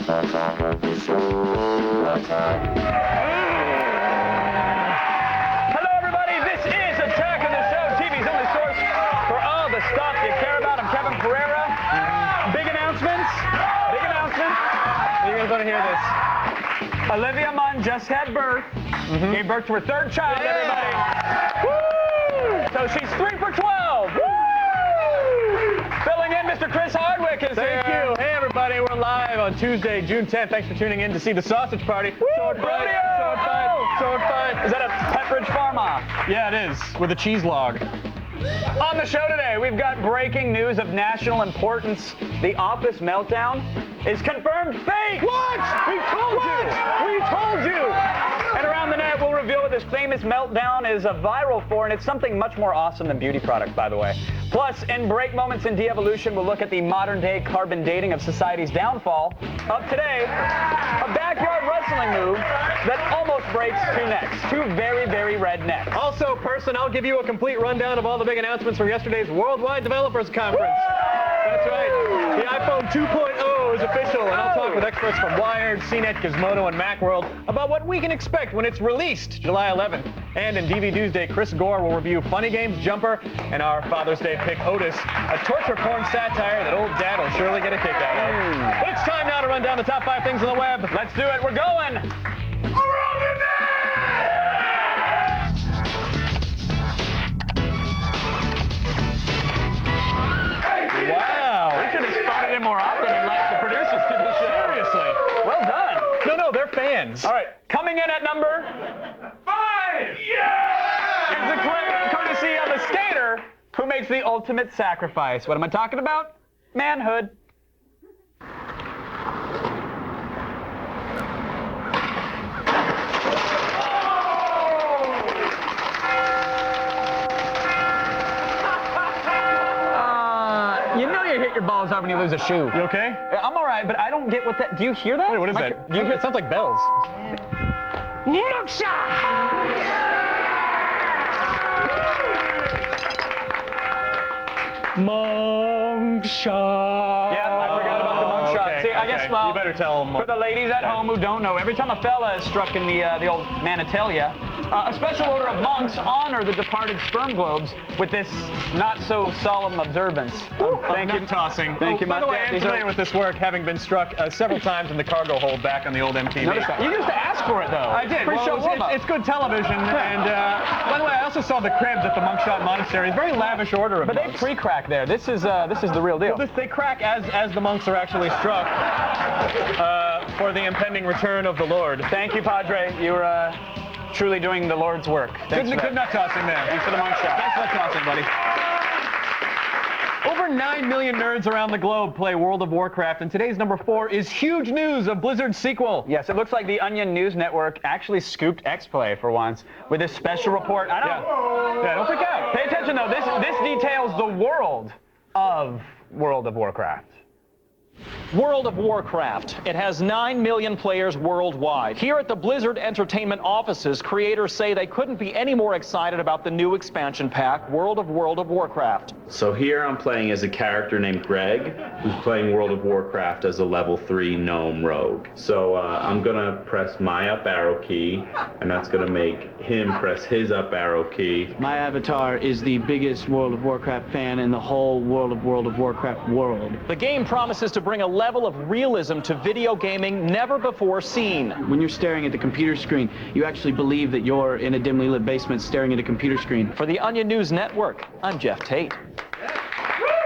Hello, everybody. This is Attack of the Show, TV's only source for all the stuff you care about. I'm Kevin Pereira. Big announcements. Big announcement. You're going to want to hear this. Olivia Munn just had birth. Gave birth to her third child, everybody. Woo! So she's 3 for 12. Woo! Filling in, Mr. Chris Hardwick is here. Thank you. Hey, everybody. We're live on Tuesday, June 10th. Thanks for tuning in to see the sausage party. Sword fight. Sword fight. Sword fight. Is that a Pepperidge Farm-off? Yeah, it is. With a cheese log. On the show today, we've got breaking news of national importance. The Office meltdown is confirmed fake. What? We told you. We told you. And around the net, we'll reveal what this famous meltdown is viral for, and it's something much more awesome than beauty products, by the way. Plus, in Break Moments in De-Evolution, we'll look at the modern-day carbon dating of society's downfall. Up today, a backyard wrestling move that almost breaks two necks. Two very, very red necks. Also, person, I'll give you a complete rundown of all the big announcements from yesterday's Worldwide Developers Conference. That's right. The iPhone 2.0 is official, and I'll talk with experts from Wired, CNET, Gizmodo, and Macworld about what we can expect when it's released July 11th. And in DV Tuesday, Chris Gore will review Funny Games Jumper and our Father's Day pick Otis, a torture porn satire that old dad will surely get a kick out of. But it's time now to run down the top 5 things on the web. Let's do it. We're going. Around the net! Wow. We should have spotted him more often and let the producers do the show. Seriously. Well done. No, they're fans. All right, coming in at number 5. Yeah! It's a clip courtesy of a skater who makes the ultimate sacrifice. What am I talking about? Manhood. You know you hit your balls hard when you lose a shoe. You okay? I'm all right, but I don't get what that. Do you hear that? Wait, what is that? Do you hear? It sounds like bells. Monk shot. Yeah, I forgot about the monk shot. Okay, See, I guess, well, you better tell them. for the ladies at home who don't know, every time a fella is struck in the old manitalia, a special order of monks honor the departed sperm globes with this not-so-solemn observance. Thank you. Tossing. Thank you, By the way, I'm these familiar with this work, having been struck several times in the cargo hold back on the old MTV. Notice that. You used to ask for it, though. I did. Pre-show Well, warm-up. it's good television. And by the way, I also saw the cribs at the Monkshot Monastery. It's a very lavish order of But they monks. pre-crack there. This is the real deal. Well, they crack as the monks are actually struck for the impending return of the Lord. Thank you, Padre. You were truly doing the Lord's work. Thanks for Good that. nut tossing there. Thanks for the monk shot. Thanks for the tossing, buddy. Over 9 million nerds around the globe play World of Warcraft, and today's number 4 is huge news of Blizzard's sequel. Yes, it looks like the Onion News Network actually scooped X-Play for once with this special report. I don't. Yeah, don't freak out. Pay attention though. This details the world of World of Warcraft. World of Warcraft. It has 9 million players worldwide. Here at the Blizzard Entertainment offices, creators say they couldn't be any more excited about the new expansion pack, World of Warcraft. So here I'm playing as a character named Greg, who's playing World of Warcraft as a level 3 gnome rogue. So I'm gonna press my up arrow key, and that's gonna make him press his up arrow key. My avatar is the biggest World of Warcraft fan in the whole World of Warcraft world. The game promises to bring a level of realism to video gaming never before seen. When you're staring at the computer screen, you actually believe that you're in a dimly lit basement staring at a computer screen. For the Onion News Network, I'm Jeff Tate.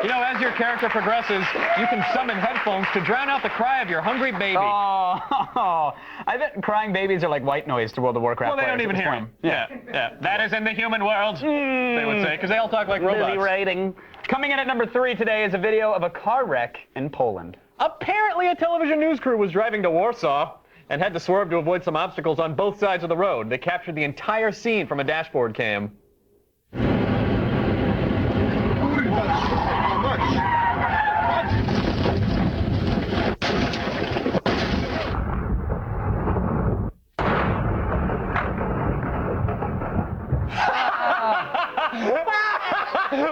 You know, as your character progresses, you can summon headphones to drown out the cry of your hungry baby. Oh, I bet crying babies are like white noise to World of Warcraft. Well, they don't even hear them. Yeah. That is in the human world, they would say, because they all talk like robots. Rating. Coming in at number 3 today is a video of a car wreck in Poland. Apparently, a television news crew was driving to Warsaw and had to swerve to avoid some obstacles on both sides of the road. They captured the entire scene from a dashboard cam.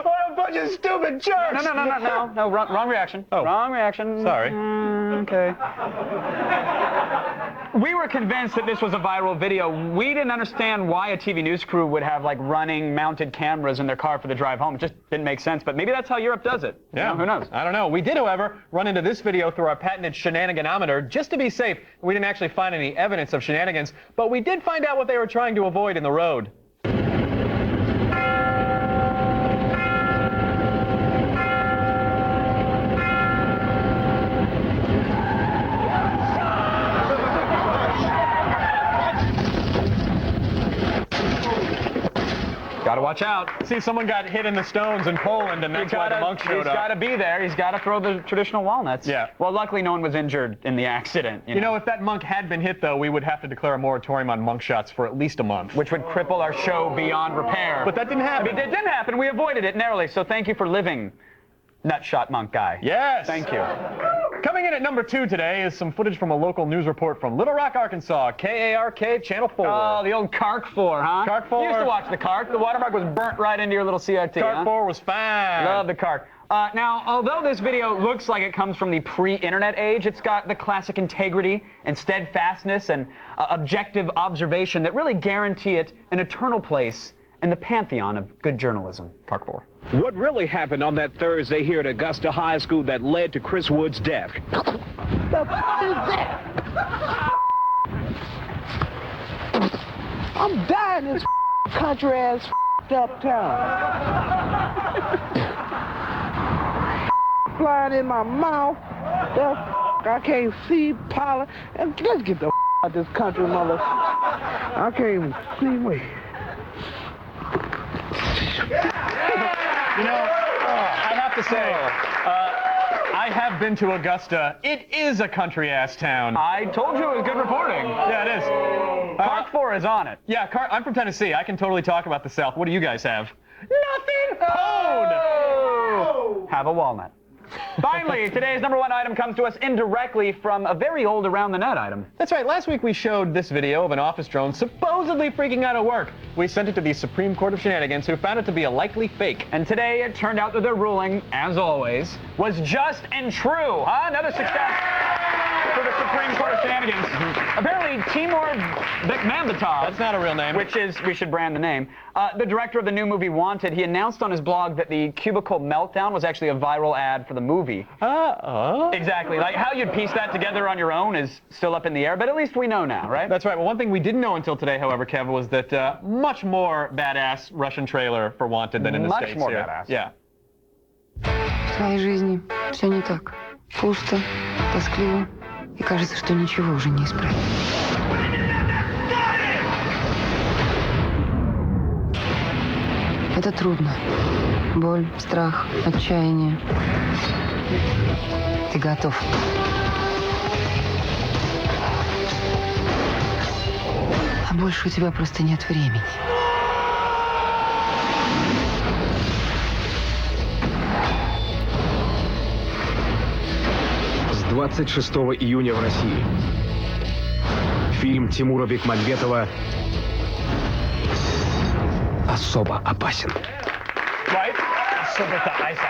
What a bunch of stupid jerks! No, wrong reaction. Oh. Wrong reaction. Sorry. Okay. We were convinced that this was a viral video. We didn't understand why a TV news crew would have like running mounted cameras in their car for the drive home. It just didn't make sense, but maybe that's how Europe does it. Yeah. You know, who knows? I don't know. We did, however, run into this video through our patented shenaniganometer just to be safe. We didn't actually find any evidence of shenanigans, but we did find out what they were trying to avoid in the road. Gotta watch out. See, someone got hit in the stones in Poland, and that's why the monk showed He's up. got to be there. He's got to throw the traditional walnuts. Yeah. Well, luckily no one was injured in the accident. You know, if that monk had been hit, though, we would have to declare a moratorium on monk shots for at least a month. Which would cripple our show beyond repair. But that didn't happen. I mean, it didn't happen. We avoided it narrowly. So thank you for living, nutshot monk guy. Yes. Thank you. Coming in at number 2 today is some footage from a local news report from Little Rock, Arkansas, KARK Channel 4. Oh, the old Kark 4, huh? Kark 4. You used to watch the Kark. The watermark was burnt right into your little CRT, Kark 4 was fine. Love the Kark. Now, although this video looks like it comes from the pre-internet age, it's got the classic integrity and steadfastness and objective observation that really guarantee it an eternal place in the pantheon of good journalism. Kark 4. What really happened on that Thursday here at Augusta High School that led to Chris Wood's death? The f is that? I'm dying in this country ass up town. Flying in my mouth. I can't see pollen. And let's get the out of this country, mother. I can't even see me. You know, I have to say, I have been to Augusta. It is a country-ass town. I told you it was good reporting. Yeah, it is. Kark 4 is on it. Yeah, I'm from Tennessee. I can totally talk about the South. What do you guys have? Nothing. Oh! Have a walnut. Finally, today's number 1 item comes to us indirectly from a very old Around the Net item. That's right. Last week we showed this video of an office drone supposedly freaking out at work. We sent it to the Supreme Court of Shenanigans, who found it to be a likely fake. And today it turned out that their ruling, as always, was just and true. Huh? Another success for the Supreme Court of Shenanigans. Apparently, Timur Bekmambetov. That's not a real name. Which is, we should brand the name. The director of the new movie Wanted, he announced on his blog that the cubicle meltdown was actually a viral ad for the movie. Exactly. Like how you'd piece that together on your own is still up in the air, but at least we know now, right? That's right. Well, one thing we didn't know until today, however, Kev, was that much more badass Russian trailer for Wanted than in the Much States more here. badass. Yeah. В твоей жизни все не так. Пусто, тоскливо, и кажется, что ничего уже не исправить. Это трудно. Боль, страх, отчаяние. Ты готов. А больше у тебя просто нет времени. С 26 июня в России. Фильм Тимура Бекмамбетова особо опасен. Right? Do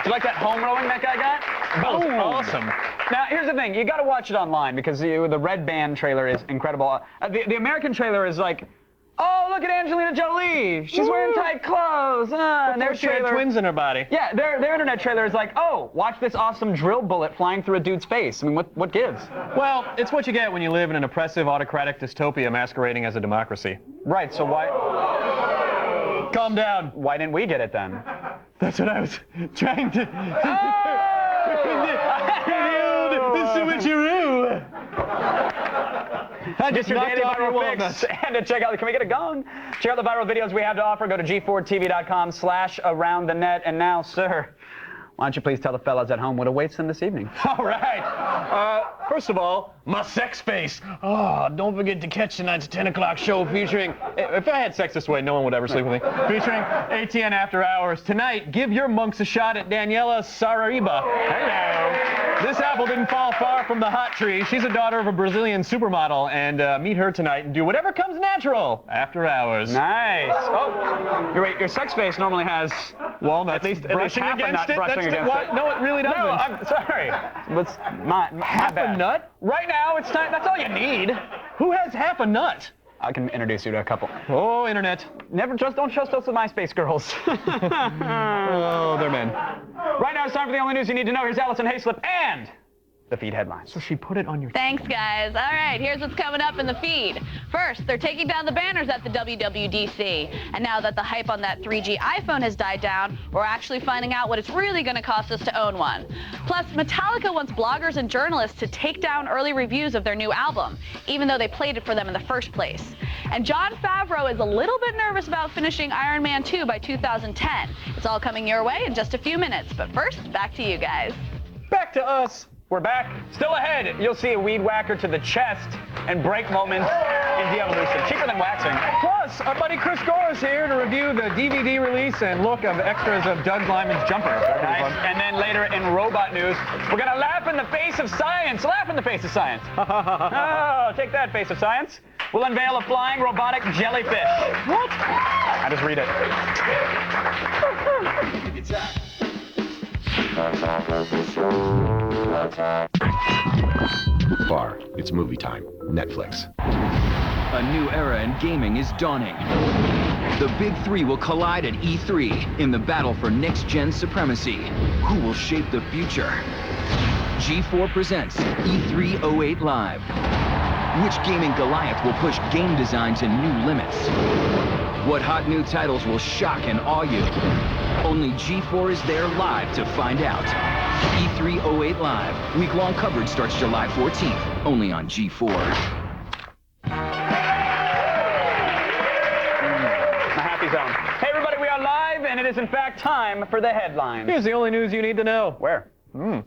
you like that home rowing that guy got? That was awesome. Now, here's the thing. You got to watch it online because the Red Band trailer is incredible. The American trailer is like, oh, look at Angelina Jolie. She's wearing tight clothes. And their She had trailer, twins in her body. yeah, their internet trailer is like, oh, watch this awesome drill bullet flying through a dude's face. I mean, what gives? Well, it's what you get when you live in an oppressive, autocratic dystopia masquerading as a democracy. Right, so why Calm down. didn't we get it then? That's what I was trying to... The switcheroo. I Just your daily viral fix. And to check out, can we get a gong? Check out the viral videos we have to offer. Go to g4tv.com/aroundthenet. And now, sir, why don't you please tell the fellas at home what awaits them this evening? All right. First of all, my sex face. Oh, don't forget to catch tonight's 10 o'clock show featuring... If I had sex this way, no one would ever sleep with me. Featuring ATN After Hours. Tonight, give your monks a shot at Daniela Saraiba. Hello. This apple didn't fall far from the hot tree. She's a daughter of a Brazilian supermodel. And meet her tonight and do whatever comes natural after hours. Nice. Oh, your sex face normally has Walnuts. At least brushing half a against nut it? brushing That's against what? it. No, it really doesn't. No, I'm sorry. That's my half bad. a nut? Right now, it's time. That's all you need. Who has half a nut? I can introduce you to a couple. Oh, internet. Don't trust us with MySpace girls. Oh, they're men. Right now, it's time for the only news you need to know. Here's Allison Hayslip and the feed headlines. So she put it on your... Thanks, guys. All right, here's what's coming up in the feed. First, they're taking down the banners at the WWDC. And now that the hype on that 3G iPhone has died down, we're actually finding out what it's really going to cost us to own one. Plus, Metallica wants bloggers and journalists to take down early reviews of their new album, even though they played it for them in the first place. And Jon Favreau is a little bit nervous about finishing Iron Man 2 by 2010. It's all coming your way in just a few minutes. But first, back to you guys. Back to us. We're back. Still ahead, you'll see a weed whacker to the chest and break moments in de-evolution. Cheaper than waxing. Plus, our buddy Chris Gore is here to review the DVD release and look of extras of Doug Lyman's Jumper. Nice. And then later in robot news, we're going to laugh in the face of science. Laugh in the face of science. Oh, take that, face of science. We'll unveil a flying robotic jellyfish. What? I just read it. Bar, it's movie time. Netflix. A new era in gaming is dawning. The big three will collide at E3 in the battle for next-gen supremacy. Who will shape the future? G4 presents E3 08 Live. Which gaming Goliath will push game design to new limits? What hot new titles will shock and awe you? Only G4 is there live to find out. E3 08 Live. Week-long coverage starts July 14th, only on G4. My happy zone. Hey, everybody, we are live, and it is, in fact, time for the headlines. Here's the only news you need to know. Where? I'm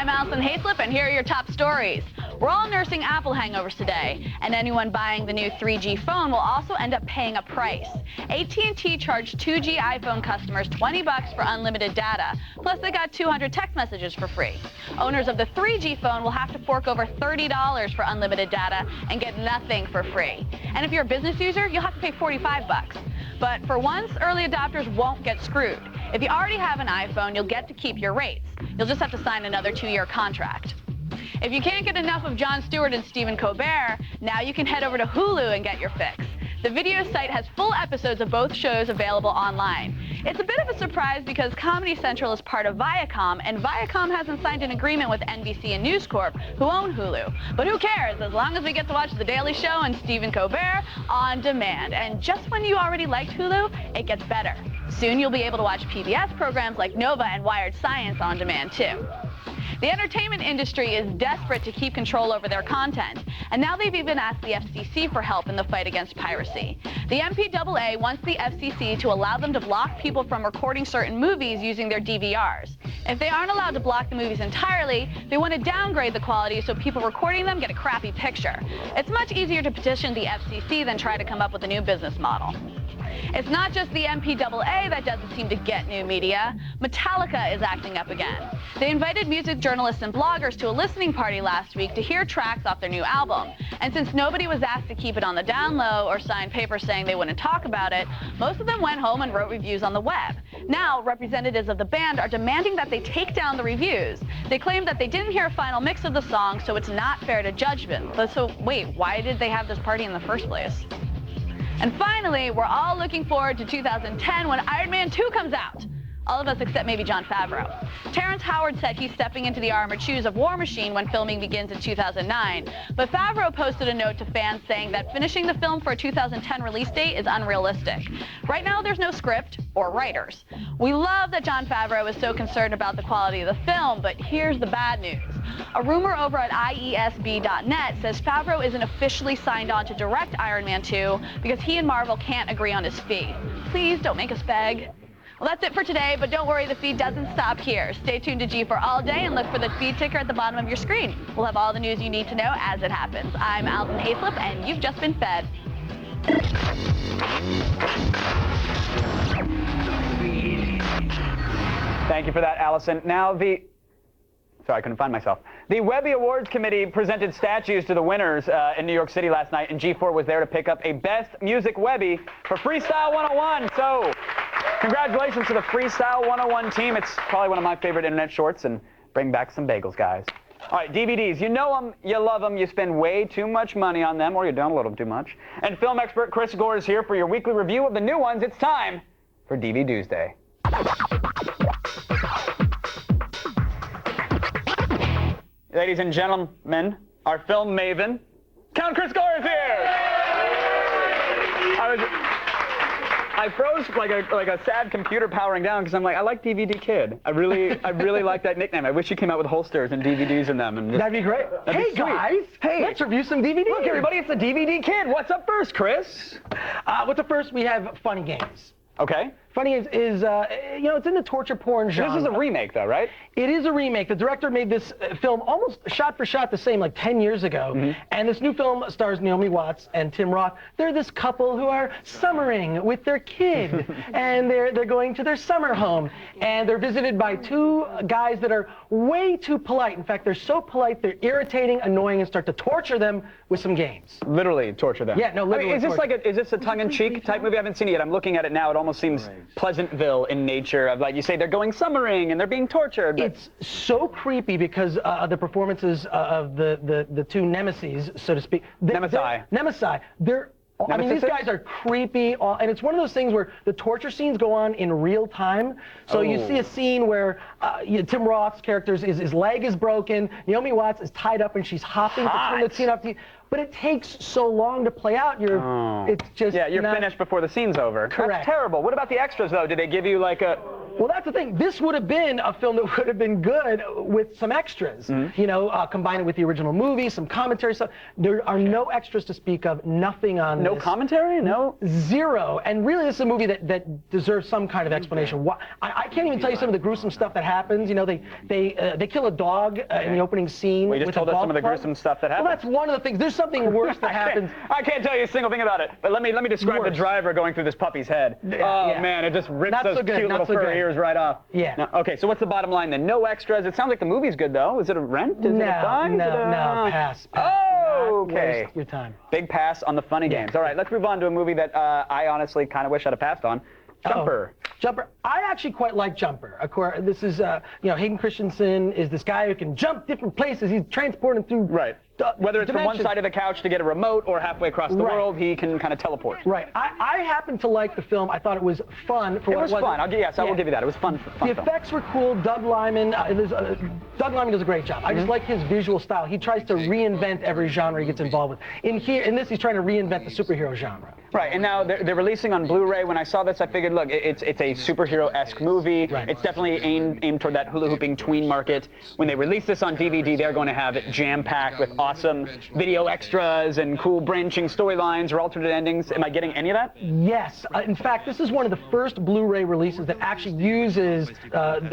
Allison Hayslip, and here are your top stories. We're all nursing Apple hangovers today, and anyone buying the new 3G phone will also end up paying a price. AT&T charged 2G iPhone customers $20 for unlimited data, plus they got 200 text messages for free. Owners of the 3G phone will have to fork over $30 for unlimited data and get nothing for free. And if you're a business user, you'll have to pay $45. But for once, early adopters won't get screwed. If you already have an iPhone, you'll get to keep your rates. You'll just have to sign another 2-year contract. If you can't get enough of Jon Stewart and Stephen Colbert, now you can head over to Hulu and get your fix. The video site has full episodes of both shows available online. It's a bit of a surprise because Comedy Central is part of Viacom, and Viacom hasn't signed an agreement with NBC and News Corp, who own Hulu. But who cares, as long as we get to watch The Daily Show and Stephen Colbert on demand. And just when you already liked Hulu, it gets better. Soon you'll be able to watch PBS programs like Nova and Wired Science on demand, too. The entertainment industry is desperate to keep control over their content, and now they've even asked the FCC for help in the fight against piracy. The MPAA wants the FCC to allow them to block people from recording certain movies using their DVRs. If they aren't allowed to block the movies entirely, they want to downgrade the quality so people recording them get a crappy picture. It's much easier to petition the FCC than try to come up with a new business model. It's not just the MPAA that doesn't seem to get new media. Metallica is acting up again. They invited music journalists and bloggers to a listening party last week to hear tracks off their new album. And since nobody was asked to keep it on the down low or sign papers saying they wouldn't talk about it, most of them went home and wrote reviews on the web. Now, representatives of the band are demanding that they take down the reviews. They claim that they didn't hear a final mix of the song, so it's not fair to judge them. But so, wait, why did they have this party in the first place? And finally, we're all looking forward to 2010 when Iron Man 2 comes out. All of us except maybe Jon Favreau. Terrence Howard said he's stepping into the armored shoes of War Machine when filming begins in 2009. But Favreau posted a note to fans saying that finishing the film for a 2010 release date is unrealistic. Right now, there's no script or writers. We love that Jon Favreau is so concerned about the quality of the film, but here's the bad news. A rumor over at IESB.net says Favreau isn't officially signed on to direct Iron Man 2 because he and Marvel can't agree on his fee. Please don't make us beg. Well, that's it for today, but don't worry, the feed doesn't stop here. Stay tuned to G4 all day and look for the feed ticker at the bottom of your screen. We'll have all the news you need to know as it happens. I'm Allison Hayslip, and you've just been fed. Thank you for that, Allison. Now, Sorry, I couldn't find myself. The Webby Awards Committee presented statues to the winners in New York City last night, and G4 was there to pick up a Best Music Webby for Freestyle 101. So, congratulations to the Freestyle 101 team. It's probably one of my favorite internet shorts, and bring back some bagels, guys. All right, DVDs. You know them, you love them, you spend way too much money on them, or you download them too much. And film expert Chris Gore is here for your weekly review of the new ones. It's time for DV Tuesday. Ladies and gentlemen, our film maven, Count Chris Gore is here! I froze like a sad computer powering down because I'm like, I like DVD Kid. I really like that nickname. I wish you came out with holsters and DVDs in them. And that'd be great. Hey guys, hey, let's review some DVDs. Look everybody, it's the DVD Kid. What's up first, Chris? What's up first? We have Funny Games. Okay. Funny is you know, it's in the torture porn genre. This is a remake, though, right? It is a remake. The director made this film almost shot for shot the same, like 10 years ago. And this new film stars Naomi Watts and Tim Roth. They're this couple who are summering with their kid, and they're going to their summer home, and they're visited by two guys that are way too polite. In fact, they're so polite they're irritating, annoying, and start to torture them with some games. Literally torture them. Yeah, no, literally. I mean, is this a tongue-in-cheek type movie? I haven't seen it yet. I'm looking at it now. It almost seems Pleasantville in nature. Of like you say, they're going summering and they're being tortured. But it's so creepy because the performances of the two nemesis, so to speak. Nemesi. I mean, these guys are creepy, and it's one of those things where the torture scenes go on in real time. So you see a scene where Tim Roth's character, his leg is broken, Naomi Watts is tied up and she's hopping to turn the scene off. But it takes so long to play out. It's just you're finished before the scene's over. Correct. That's terrible. What about the extras though? Did they give you like a? Well, that's the thing. This would have been a film that would have been good with some extras. You know, combine it with the original movie, some commentary stuff. There are no extras to speak of. Nothing on this. No commentary? No. Zero. And really, this is a movie that deserves some kind of explanation. Why, I can't even tell you some of the gruesome stuff that happens. You know, they kill a dog in the opening scene. Well, you just told us some of the gruesome stuff that happens. Well, that's one of the things. There's something worse that happens. I can't tell you a single thing about it. But let me describe the driver going through this puppy's head. Man, it just rips those cute little furry ears right off. Yeah. No, okay, so what's the bottom line then? No extras. It sounds like the movie's good though. Is it a rent? Is it a buy? No, pass. Oh, okay. Waste your time. Big pass on the Funny Games. All right, let's move on to a movie that I honestly kind of wish I'd have passed on. Jumper. Jumper. I actually quite like Jumper. Of course, this is, you know, Hayden Christensen is this guy who can jump different places. He's transporting through. Right. Whether it's from one side of the couch to get a remote or halfway across the world, he can kind of teleport. Right. I happen to like the film. I thought it was fun for what it was. It was fun. Yes, I will give you that. It was fun. The effects were cool. Doug Liman. Doug Liman does a great job. I just like his visual style. He tries to reinvent every genre he gets involved with. In this, he's trying to reinvent the superhero genre. Right. And now they're releasing on Blu-ray. When I saw this, I figured, look, it's a superhero-esque movie. Right. It's definitely aimed toward that hula hooping tween market. When they release this on DVD, they're going to have it jam-packed with awesome video extras and cool branching storylines or alternate endings. Am I getting any of that? Yes. In fact, this is one of the first Blu-ray releases that actually uses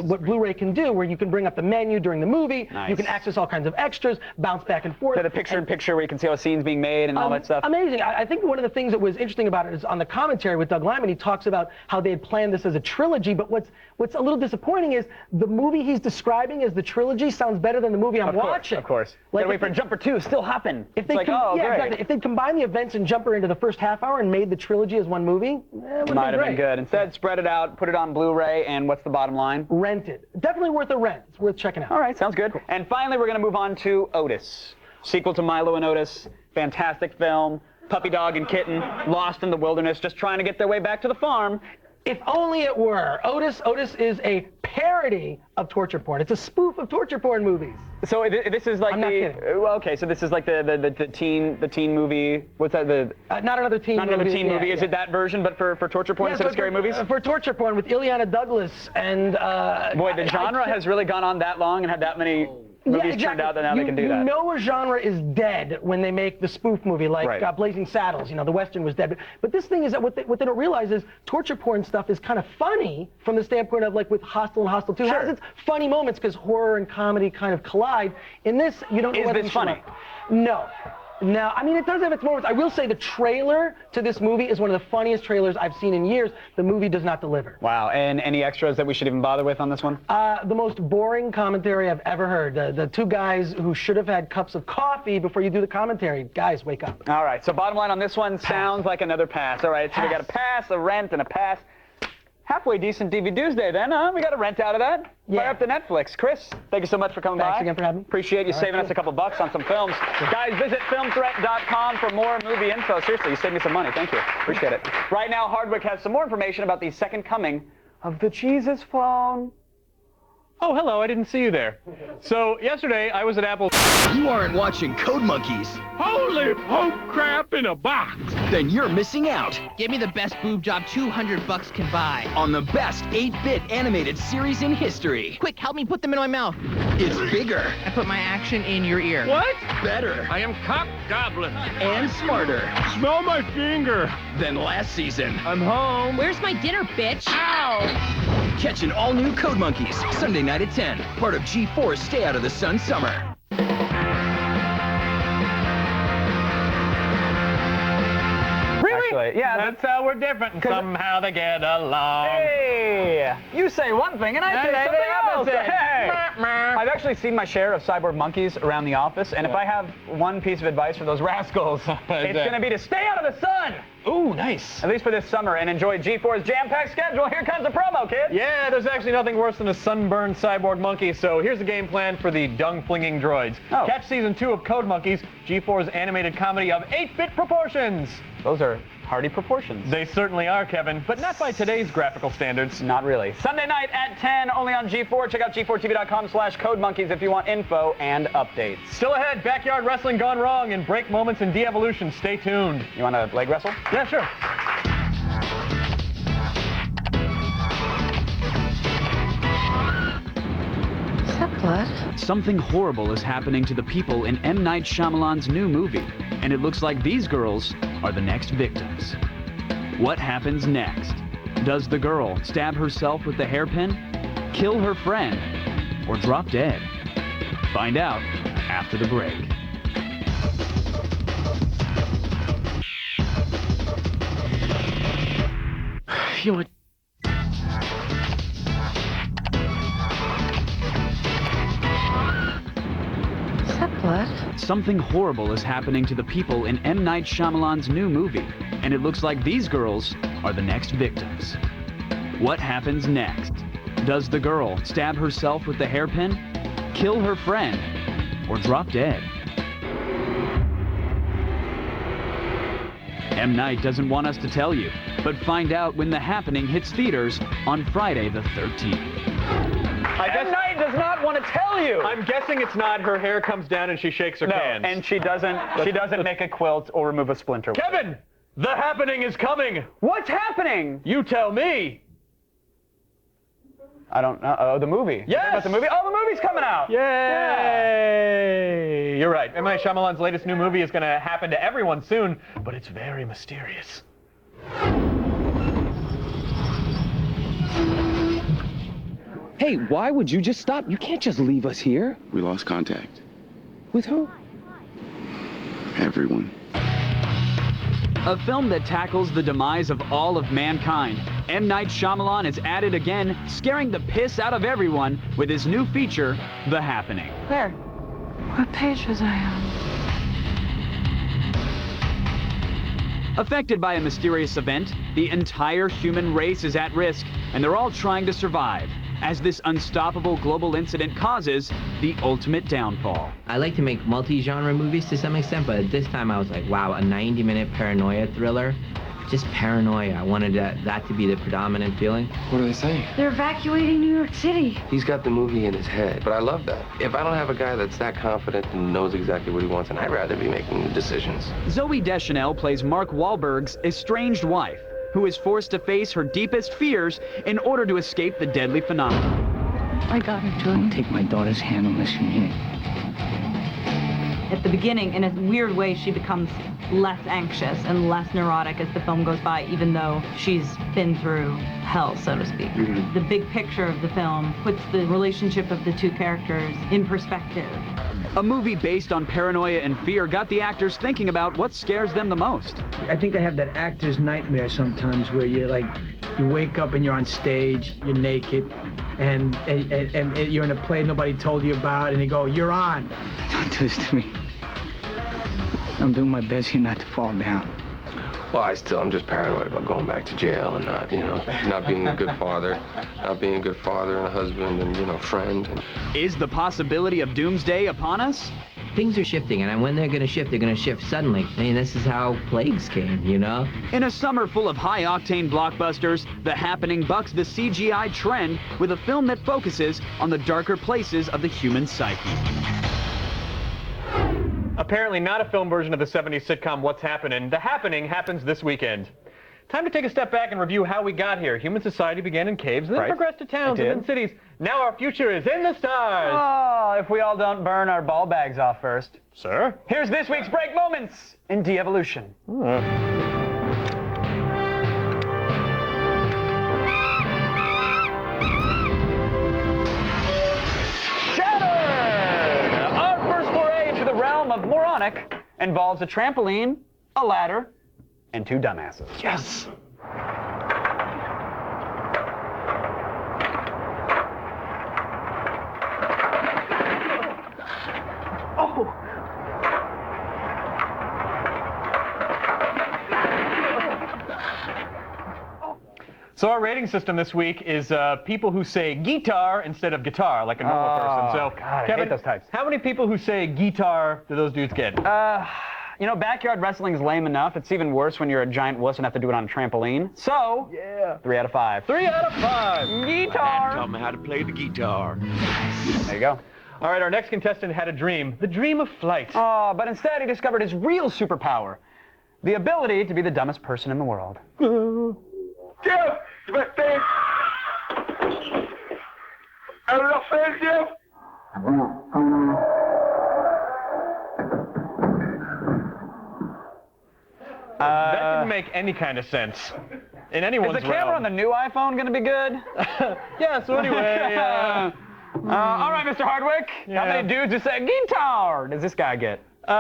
what Blu-ray can do, where you can bring up the menu during the movie. Nice. You can access all kinds of extras, bounce back and forth. So the picture-in-picture where you can see how a scene's being made and all that stuff. Amazing. I think one of the things that was interesting about it is on the commentary with Doug Liman, he talks about how they had planned this as a trilogy, but what's a little disappointing is the movie he's describing as the trilogy sounds better than the movie I'm watching. Of course. Like, wait for Jumper 2, still happen. If they exactly. If they'd combined the events in Jumper into the first half hour and made the trilogy as one movie, it might have been good. Instead, spread it out, put it on Blu-ray, and what's the bottom line? Rent it. Definitely worth a rent. It's worth checking out. All right, sounds good. Cool. And finally, we're going to move on to Otis. Sequel to Milo and Otis. Fantastic film. Puppy dog and kitten lost in the wilderness, just trying to get their way back to the farm. If only it were. Otis is a parody of torture porn. It's a spoof of torture porn movies. So this is like okay, so this is like the teen movie. What's that? Not another teen movie. Not another teen movie. Is it that version, but for torture porn instead of scary movies? For torture porn with Ileana Douglas and. Boy, the genre has really gone on that long and had that many movies turned out that now they can do that. You know a genre is dead when they make the spoof movie, like Blazing Saddles. You know, the Western was dead. But this thing is that what they don't realize is torture porn stuff is kind of funny from the standpoint of like with Hostel and Hostel 2. It has its funny moments because horror and comedy kind of collide. In this, you don't know whether Is this funny? No. No, I mean, it does have its moments. I will say the trailer to this movie is one of the funniest trailers I've seen in years. The movie does not deliver. Wow, and any extras that we should even bother with on this one? The most boring commentary I've ever heard. The two guys who should have had cups of coffee before you do the commentary. Guys, wake up. All right, so bottom line on this one sounds like another pass. All right, so we got a pass, a rent, and a pass. Halfway decent DVD Tuesday then, huh? We got a rent out of that. Yeah. Fire up the Netflix. Chris, thank you so much for coming by. Thanks again for having me. Appreciate you saving us a couple bucks on some films. Guys, visit filmthreat.com for more movie info. Seriously, you saved me some money. Thank you. Appreciate it. Right now, Hardwick has some more information about the second coming of the Jesus phone. Oh, hello, I didn't see you there. So, yesterday, I was at Apple. You aren't watching Code Monkeys. Holy poke crap in a box! Then you're missing out Give me the best boob job $200 can buy. on the best 8-bit animated series in history. Quick, help me put them in my mouth. It's bigger. I put my action in your ear. What? Better. I am Cock Goblin. And smarter Smell my finger. than last season. I'm home. Where's my dinner, bitch? Ow! Catch an all-new Code Monkeys, Sunday night at 10. Part of G4's Stay Out of the Sun Summer. Actually, yeah, That's how we're different, and somehow they get along. Hey! You say one thing, and I say something else. Hey! I've actually seen my share of cyborg monkeys around the office, and if I have one piece of advice for those rascals, it's going to be to stay out of the sun! Ooh, nice. At least for this summer, and enjoy G4's jam-packed schedule. Here comes the promo, kids! Yeah, there's actually nothing worse than a sunburned cyborg monkey, so here's the game plan for the dung-flinging droids. Oh. Catch Season 2 of Code Monkeys, G4's animated comedy of 8-bit proportions. Those are hardy proportions. They certainly are, Kevin, but not by today's graphical standards. Not really. Sunday night at 10, only on G4. Check out g4tv.com/codemonkeys if you want info and updates. Still ahead, backyard wrestling gone wrong and break moments in de-evolution. Stay tuned. You want to leg wrestle? Yeah, sure. Is that blood? Something horrible is happening to the people in M. Night Shyamalan's new movie, and it looks like these girls are the next victims. What happens next? Does the girl stab herself with the hairpin, kill her friend, or drop dead? Find out after the break. You're Is that blood? Something horrible is happening to the people in M. Night Shyamalan's new movie, and it looks like these girls are the next victims. What happens next? Does the girl stab herself with the hairpin, kill her friend, or drop dead? M. Night doesn't want us to tell you, but find out when The Happening hits theaters on Friday the 13th. M. Night does not want to tell you. I'm guessing it's not her hair comes down and she shakes her cans. And she doesn't make a quilt or remove a splinter. Kevin, The Happening is coming. What's happening? You tell me. I don't know. Oh, the movie. Yes. About the movie? Oh, the movie's coming out. Yay! You're right. M. Night Shyamalan's latest new movie is going to happen to everyone soon, but it's very mysterious. Hey, why would you just stop? You can't just leave us here. We lost contact. With who? Everyone. A film that tackles the demise of all of mankind, M. Night Shyamalan is at it again, scaring the piss out of everyone with his new feature, The Happening. Where? What page was I on? Affected by a mysterious event, the entire human race is at risk, and they're all trying to survive, as this unstoppable global incident causes the ultimate downfall. I like to make multi-genre movies to some extent, but this time I was like, wow, a 90-minute paranoia thriller. Just paranoia. I wanted that to be the predominant feeling. What are they saying? They're evacuating New York City. He's got the movie in his head, but I love that. If I don't have a guy that's that confident and knows exactly what he wants, and I'd rather be making the decisions. Zooey Deschanel plays Mark Wahlberg's estranged wife, who is forced to face her deepest fears in order to escape the deadly phenomenon. I got her to him. Take my daughter's hand unless you mean it. At the beginning, in a weird way, she becomes less anxious and less neurotic as the film goes by, even though she's been through hell, so to speak. The big picture of the film puts the relationship of the two characters in perspective. A movie based on paranoia and fear got the actors thinking about what scares them the most. I think I have that actor's nightmare sometimes where you're like, you wake up and you're on stage, you're naked, and you're in a play nobody told you about, and they go, you're on. Don't do this to me. I'm doing my best here not to fall down. Well, I'm just paranoid about going back to jail and not, not being a good father, not being a good father and a husband and, friend. Is the possibility of doomsday upon us? Things are shifting, and when they're going to shift suddenly. I mean, this is how plagues came, In a summer full of high-octane blockbusters, The Happening bucks the CGI trend with a film that focuses on the darker places of the human psyche. Apparently not a film version of the 70s sitcom What's Happening. The Happening happens this weekend. Time to take a step back and review how we got here. Human society began in caves, and then progressed to towns and then cities. Now our future is in the stars. Oh, if we all don't burn our ball bags off first. Sir? Here's this week's break moments in de-evolution. Of moronic involves a trampoline, a ladder, and two dumbasses. Yes! Oh! So our rating system this week is people who say guitar instead of guitar, like a normal person. So, God, Kevin, I hate those types. How many people who say guitar do those dudes get? Backyard wrestling is lame enough. It's even worse when you're a giant wuss and have to do it on a trampoline. So, 3 out of 5. 3 out of 5. Guitar. Tell me how to play the guitar. There you go. All right, our next contestant had a dream, the dream of flight. Oh, but instead he discovered his real superpower, the ability to be the dumbest person in the world. Jeff, tu vas faire. Alors fais, Jeff. That didn't make any kind of sense in anyone's Is the camera on the new iPhone going to be good? Yeah, so anyway. All right, Mr. Hardwick. How many dudes who say guitar does this guy get? 2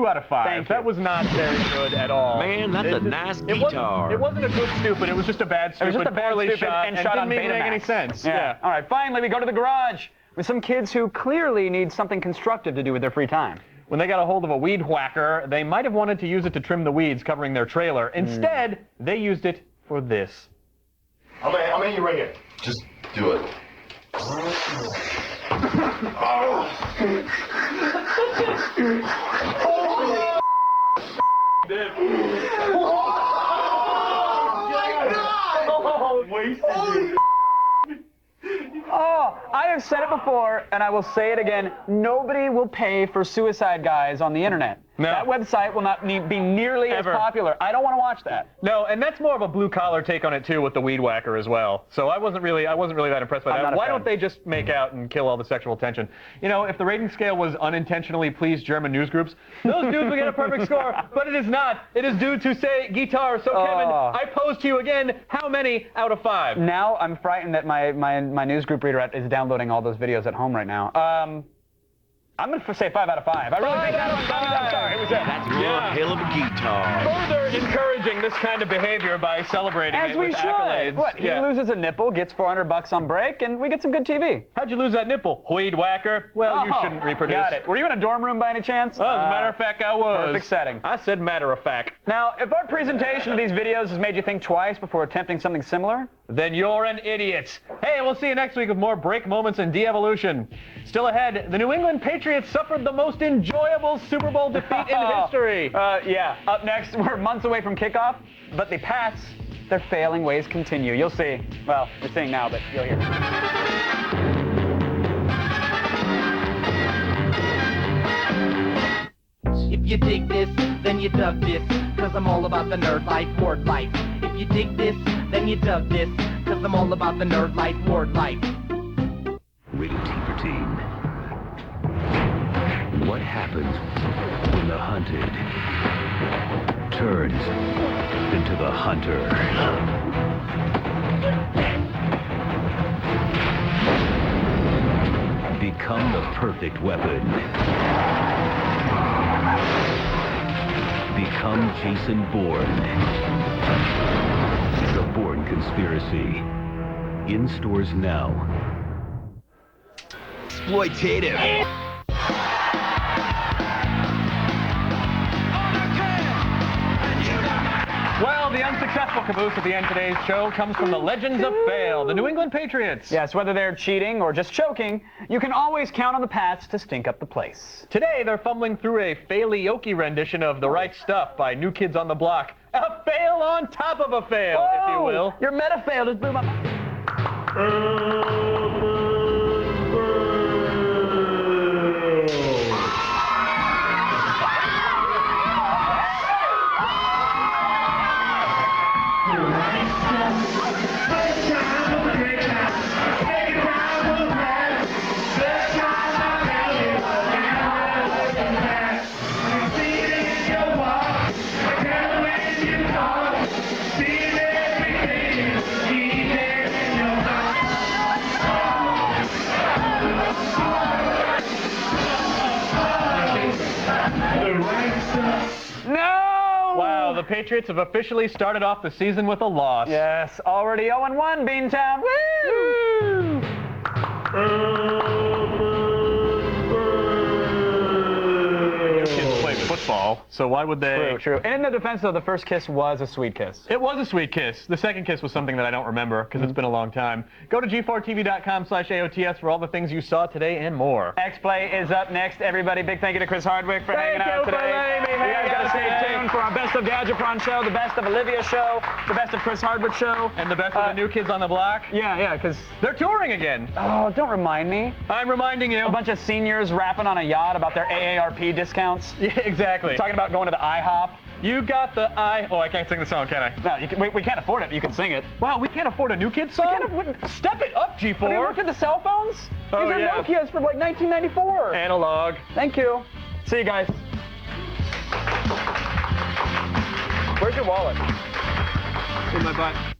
out of 5. That was not very good at all. Man, that's a nice guitar. It wasn't a good stupid. It was just a bad stupid. It was just a bad poorly stupid shot and shot on didn't even make any Betamax. sense. Yeah. All right, finally we go to the garage with some kids who clearly need something constructive to do with their free time. When they got a hold of a weed whacker, they might have wanted to use it to trim the weeds covering their trailer. Instead, they used it for this. How many you ring it? Just do it. Oh, I have said it before, and I will say it again. Nobody will pay for suicide guys on the internet. No. That website will not be nearly as popular. I don't want to watch that. No, and that's more of a blue-collar take on it, too, with the weed whacker as well. So I wasn't really that impressed by that. Why don't they just make out and kill all the sexual tension? If the rating scale was unintentionally pleased German news groups, those dudes would get a perfect score, but it is not. It is dudes who say guitar. So, Kevin, I pose to you again, how many out of 5? Now I'm frightened that my news group reader is downloading all those videos at home right now. I'm going to say 5 out of 5. I really think I'm sorry. It was That's one hell of a guitar. Further encouraging this kind of behavior by celebrating As it we with should. accolades. What? He loses a nipple, gets $400 on break, and we get some good TV. How'd you lose that nipple? Weed whacker? Well, you shouldn't reproduce. Got it. Were you in a dorm room by any chance? Oh, as a matter of fact, I was. Perfect setting. I said matter of fact. Now, if our presentation of these videos has made you think twice before attempting something similar, then you're an idiot. Hey, we'll see you next week with more break moments in de-evolution. Still ahead, the New England Patriots suffered the most enjoyable Super Bowl defeat in history. Yeah. Up next, we're months away from kickoff, but the Pats, their failing ways continue. You'll see. Well, you're seeing now, but you'll hear. If you dig this, then you dug this, cause I'm all about the nerd life, word life. If you dig this, then you dug this, cause I'm all about the nerd life, word life. Rated T for Teen. What happens when the hunted turns into the hunter? Become the perfect weapon. Become Jason Bourne. The Bourne Conspiracy. In stores now. Exploitative. Well, the unsuccessful caboose at the end of today's show comes from the legends of fail, the New England Patriots. Yes, whether they're cheating or just choking, you can always count on the Pats to stink up the place. Today, they're fumbling through a failioki rendition of The Right Stuff by New Kids on the Block. A fail on top of a fail, Whoa, if you will. Your meta fail just blew my... Wow, the Patriots have officially started off the season with a loss. Yes, already 0-1, Beantown. Woo! Kids play football, so why would they? True. And in the defense, though, the first kiss was a sweet kiss. It was a sweet kiss. The second kiss was something that I don't remember because it's been a long time. Go to g4tv.com/AOTS for all the things you saw today and more. X-Play is up next. Everybody, big thank you to Chris Hardwick for hanging out today. You guys got to stay tuned for our Best of Gadgetron show, the Best of Olivia show, the Best of Chris Hardwick show. And the best of the New Kids on the Block. Yeah, because they're touring again. Oh, don't remind me. I'm reminding you. A bunch of seniors rapping on a yacht about their AARP discounts. Yeah, exactly. Talking about going to the IHOP. You got the Oh, I can't sing the song, can I? No, we can't afford it. You can sing it. Wow, we can't afford a New Kids song? Step it up, G4. Have you looked at the cell phones? Oh, These are yeah. Nokias from like 1994. Analog. Thank you. See you guys. Where's your wallet? In my butt.